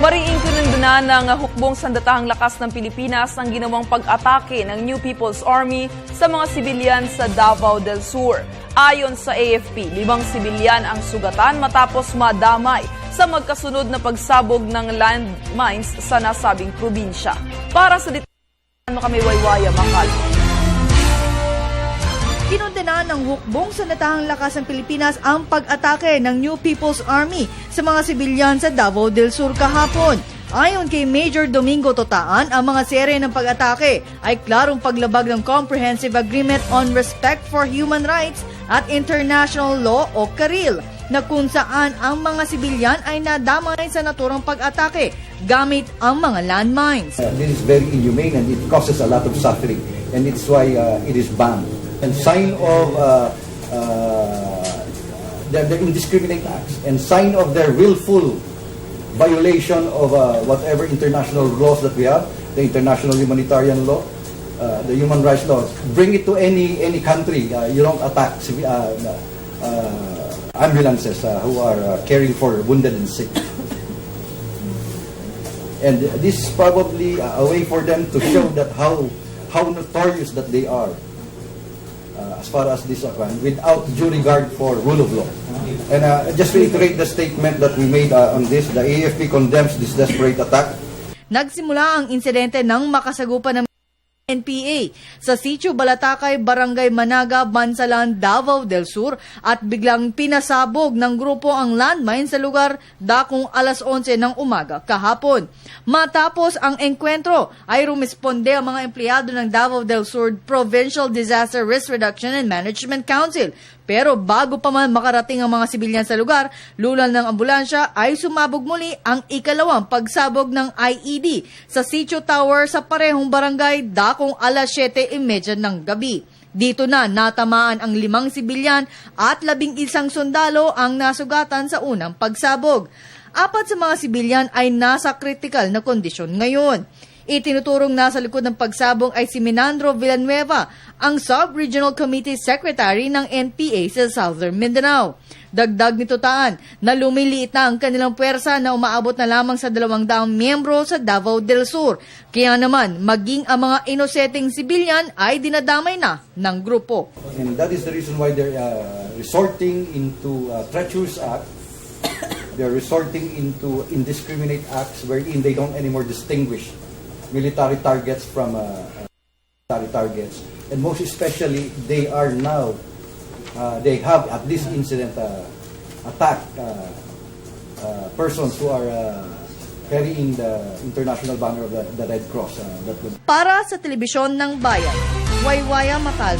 Mariing kinundunan ng hukbong sandatahang lakas ng Pilipinas ang ginawang pag-atake ng New People's Army sa mga sibilyan sa Davao del Sur. Ayon sa AFP, 5 sibilyan ang sugatan matapos madamay sa magkasunod na pagsabog ng landmines sa nasabing probinsya. Para sa detalye kami Waywaya Makal. Kinundenan ng hukbong sandatahang lakas ng Pilipinas ang pag-atake ng New People's Army sa mga sibilyan sa Davao del Sur kahapon. Ayon kay Major Domingo Totaan, ang mga serye ng pag-atake ay klarong paglabag ng Comprehensive Agreement on Respect for Human Rights at International Law o CARIL, na kung saan ang mga sibilyan ay nadamay sa naturang pag-atake gamit ang mga landmines. This is very inhumane and it causes a lot of suffering, and it's why it is banned. And sign of their indiscriminate acts and sign of their willful violation of whatever international laws that we have, the international humanitarian law, the human rights laws. Bring it to any country. You don't attack ambulances who are caring for wounded and sick. And this is probably a way for them to show that how notorious that they are. As far as this without due regard for rule of law. And just reiterate the statement that we made on this, the AFP condemns this desperate attack. Nagsimula ang insidente ng makasagupan ng NPA sa Sitio Balatakay, Barangay Managa, Bansalan, Davao del Sur at biglang pinasabog ng grupo ang landmine sa lugar dakong alas 11 ng umaga kahapon. Matapos ang engkwentro ay rumisponde ang mga empleyado ng Davao del Sur Provincial Disaster Risk Reduction and Management Council. Pero bago pa man makarating ang mga sibilyan sa lugar, lulal ng ambulansya ay sumabog muli ang ikalawang pagsabog ng IED sa Sitio Tower sa parehong barangay dakong alas 7:30 ng gabi. Dito na natamaan ang 5 sibilyan at 11 sundalo ang nasugatan sa unang pagsabog. 4 sa mga sibilyan ay nasa critical na kondisyon ngayon. Itinuturong nasa likod ng pagsabog ay si Minandro Villanueva, ang Sub-Regional Committee Secretary ng NPA sa Southern Mindanao. Dagdag ni Totaan na lumiliit na ang kanilang puwersa na umaabot na lamang sa 200 miyembro sa Davao del Sur. Kaya naman, maging ang mga inoseteng sibilyan ay dinadamay na ng grupo. And that is the reason why they're resorting into treacherous acts. They're resorting into indiscriminate acts wherein they don't anymore distinguish military targets from military targets, and most especially they are now they have at this incident attacked persons who are carrying the international banner of the Red Cross. Para sa Telebisyon ng Bayan, Waywaya Makal.